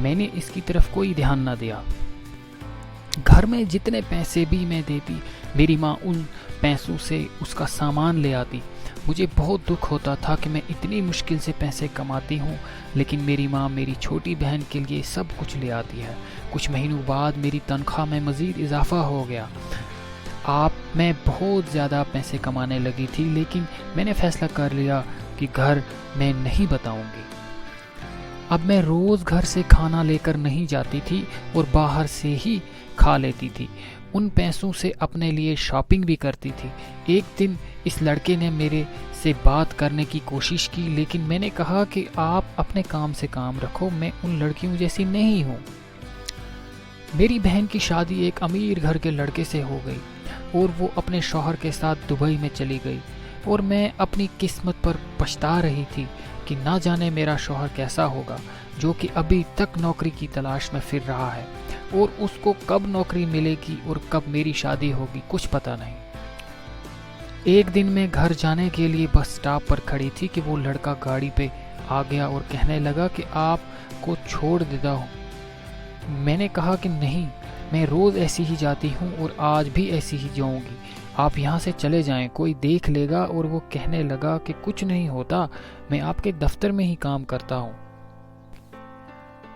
میں نے اس کی طرف کوئی دھیان نہ دیا۔ گھر میں جتنے پیسے بھی میں دیتی، میری ماں ان پیسوں سے اس کا سامان لے آتی۔ مجھے بہت دکھ ہوتا تھا کہ میں اتنی مشکل سے پیسے کماتی ہوں، لیکن میری ماں میری چھوٹی بہن کے لیے سب کچھ لے آتی ہے۔ کچھ مہینوں بعد میری تنخواہ میں مزید اضافہ ہو گیا۔ میں بہت زیادہ پیسے کمانے لگی تھی، لیکن میں نے فیصلہ کر لیا کہ گھر میں نہیں بتاؤں گی۔ اب میں روز گھر سے کھانا لے کر نہیں جاتی تھی اور باہر سے ہی کھا لیتی تھی۔ ان پیسوں سے اپنے لیے شاپنگ بھی کرتی تھی۔ ایک دن اس لڑکے نے میرے سے بات کرنے کی کوشش کی، لیکن میں نے کہا کہ آپ اپنے کام سے کام رکھو، میں ان لڑکیوں جیسی نہیں ہوں۔ میری بہن کی شادی ایک امیر گھر کے لڑکے سے ہو گئی اور وہ اپنے شوہر کے ساتھ دبئی میں چلی گئی، اور میں اپنی قسمت پر پچھتا رہی تھی کہ نہ جانے میرا شوہر کیسا ہوگا، جو کہ ابھی تک نوکری کی تلاش میں پھر رہا ہے، اور اس کو کب نوکری ملے گی اور کب میری شادی ہوگی کچھ پتہ نہیں۔ ایک دن میں گھر جانے کے لیے بس سٹاپ پر کھڑی تھی کہ وہ لڑکا گاڑی پہ آ گیا اور کہنے لگا کہ آپ کو چھوڑ دیتا ہوں۔ میں نے کہا کہ نہیں، میں روز ایسی ہی جاتی ہوں اور آج بھی ایسی ہی جاؤں گی، آپ یہاں سے چلے جائیں، کوئی دیکھ لے گا۔ اور وہ کہنے لگا کہ کچھ نہیں ہوتا، میں آپ کے دفتر میں ہی کام کرتا ہوں۔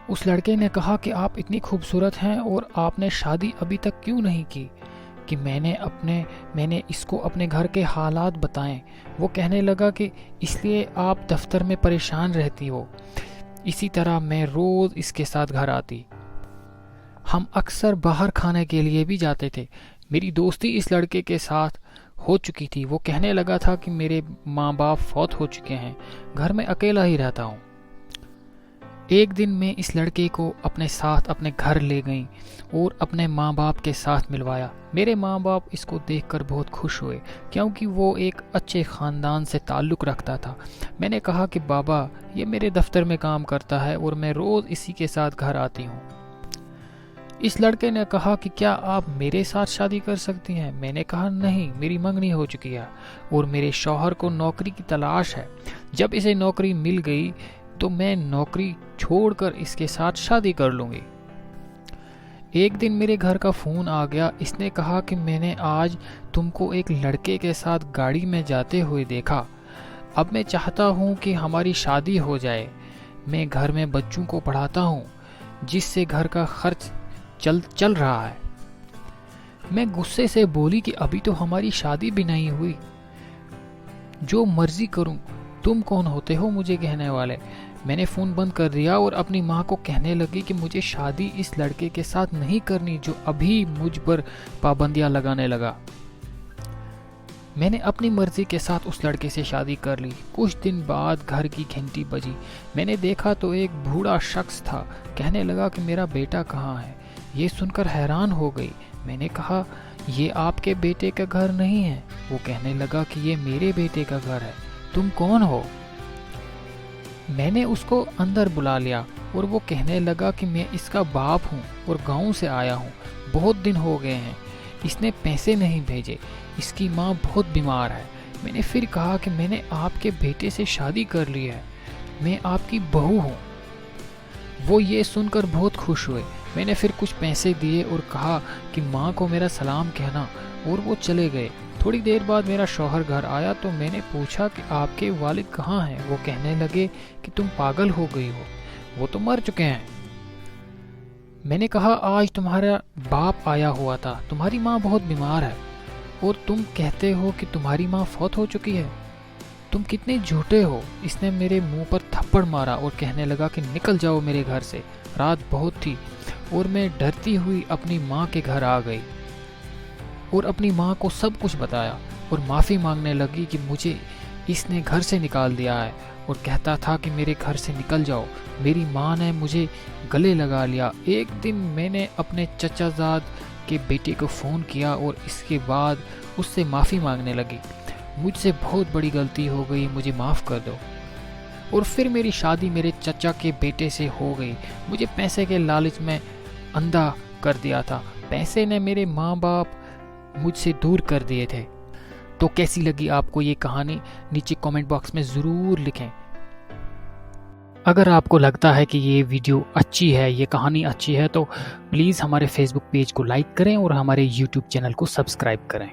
اس لڑکے نے کہا کہ آپ اتنی خوبصورت ہیں اور آپ نے شادی ابھی تک کیوں نہیں کی؟ کہ میں نے اس کو اپنے گھر کے حالات بتائیں۔ وہ کہنے لگا کہ اس لیے آپ دفتر میں پریشان رہتی ہو۔ اسی طرح میں روز اس کے ساتھ گھر آتی۔ ہم اکثر باہر کھانے کے لیے بھی جاتے تھے۔ میری دوستی اس لڑکے کے ساتھ ہو چکی تھی۔ وہ کہنے لگا تھا کہ میرے ماں باپ فوت ہو چکے ہیں، گھر میں اکیلا ہی رہتا ہوں۔ ایک دن میں اس لڑکے کو اپنے ساتھ اپنے گھر لے گئی اور اپنے ماں باپ کے ساتھ ملوایا۔ میرے ماں باپ اس کو دیکھ کر بہت خوش ہوئے، کیونکہ وہ ایک اچھے خاندان سے تعلق رکھتا تھا۔ میں نے کہا کہ بابا، یہ میرے دفتر میں کام کرتا ہے اور میں روز اسی کے ساتھ گھر آتی ہوں۔ اس لڑکے نے کہا کہ کیا آپ میرے ساتھ شادی کر سکتی ہیں؟ میں نے کہا نہیں، میری منگنی ہو چکی ہے اور میرے شوہر کو نوکری کی تلاش ہے۔ جب اسے نوکری مل گئی تو میں نوکری چھوڑ کر اس کے ساتھ شادی کر لوں گی۔ ایک دن میرے گھر کا فون آ گیا۔ اس نے کہا کہ میں نے آج تم کو ایک لڑکے کے ساتھ گاڑی میں جاتے ہوئے دیکھا۔ اب میں چاہتا ہوں کہ ہماری شادی ہو جائے۔ میں گھر میں بچوں کو پڑھاتا ہوں، جس سے گھر کا خرچ چل رہا ہے۔ میں غصے سے بولی کہ ابھی تو ہماری شادی بھی نہیں ہوئی، جو مرضی کروں، تم کون ہوتے ہو مجھے کہنے والے؟ میں نے فون بند کر دیا اور اپنی ماں کو کہنے لگی کہ مجھے شادی اس لڑکے کے ساتھ نہیں کرنی جو ابھی مجھ پر پابندیاں لگانے لگا۔ میں نے اپنی مرضی کے ساتھ اس لڑکے سے شادی کر لی۔ کچھ دن بعد گھر کی گھنٹی بجی۔ میں نے دیکھا تو ایک بوڑھا شخص تھا۔ کہنے لگا کہ میرا بیٹا کہاں ہے؟ یہ سن کر حیران ہو گئی۔ میں نے کہا یہ آپ کے بیٹے کا گھر نہیں ہے۔ وہ کہنے لگا کہ یہ میرے بیٹے کا گھر ہے، تم کون ہو؟ میں نے اس کو اندر بلا لیا اور وہ کہنے لگا کہ میں اس کا باپ ہوں اور گاؤں سے آیا ہوں، بہت دن ہو گئے ہیں، اس نے پیسے نہیں بھیجے، اس کی ماں بہت بیمار ہے۔ میں نے پھر کہا کہ میں نے آپ کے بیٹے سے شادی کر لی ہے، میں آپ کی بہو ہوں۔ وہ یہ سن کر بہت خوش ہوئے۔ میں نے پھر کچھ پیسے دیے اور کہا کہ ماں کو میرا سلام کہنا، اور وہ چلے گئے۔ تھوڑی دیر بعد میرا شوہر گھر آیا تو میں نے پوچھا کہ آپ کے والد کہاں ہیں؟ وہ کہنے لگے کہ تم پاگل ہو گئی ہو، وہ تو مر چکے ہیں۔ میں نے کہا آج تمہارا باپ آیا ہوا تھا، تمہاری ماں بہت بیمار ہے اور تم کہتے ہو کہ تمہاری ماں فوت ہو چکی ہے، تم کتنے جھوٹے ہو۔ اس نے میرے منہ پر تھپڑ مارا اور کہنے لگا کہ نکل جاؤ میرے گھر سے، رات بہت تھی اور میں ڈرتی ہوئی اپنی ماں کے گھر آ گئی اور اپنی ماں کو سب کچھ بتایا اور معافی مانگنے لگی کہ مجھے اس نے گھر سے نکال دیا ہے اور کہتا تھا کہ میرے گھر سے نکل جاؤ۔ میری ماں نے مجھے گلے لگا لیا۔ ایک دن میں نے اپنے چچا زاد کے بیٹے کو فون کیا اور اس کے بعد اس سے معافی مانگنے لگی۔ مجھ سے بہت بڑی غلطی ہو گئی، مجھے معاف کر دو۔ اور پھر میری شادی میرے چچا کے بیٹے سے ہو گئی۔ مجھے پیسے کے لالچ میں اندھا کر دیا تھا۔ پیسے نے میرے ماں باپ مجھ سے دور کر دیے تھے۔ تو کیسی لگی آپ کو یہ کہانی؟ نیچے کامنٹ باکس میں ضرور لکھیں۔ اگر آپ کو لگتا ہے کہ یہ ویڈیو اچھی ہے، یہ کہانی اچھی ہے، تو پلیز ہمارے فیس بک پیج کو لائک کریں اور ہمارے یوٹیوب چینل کو سبسکرائب کریں۔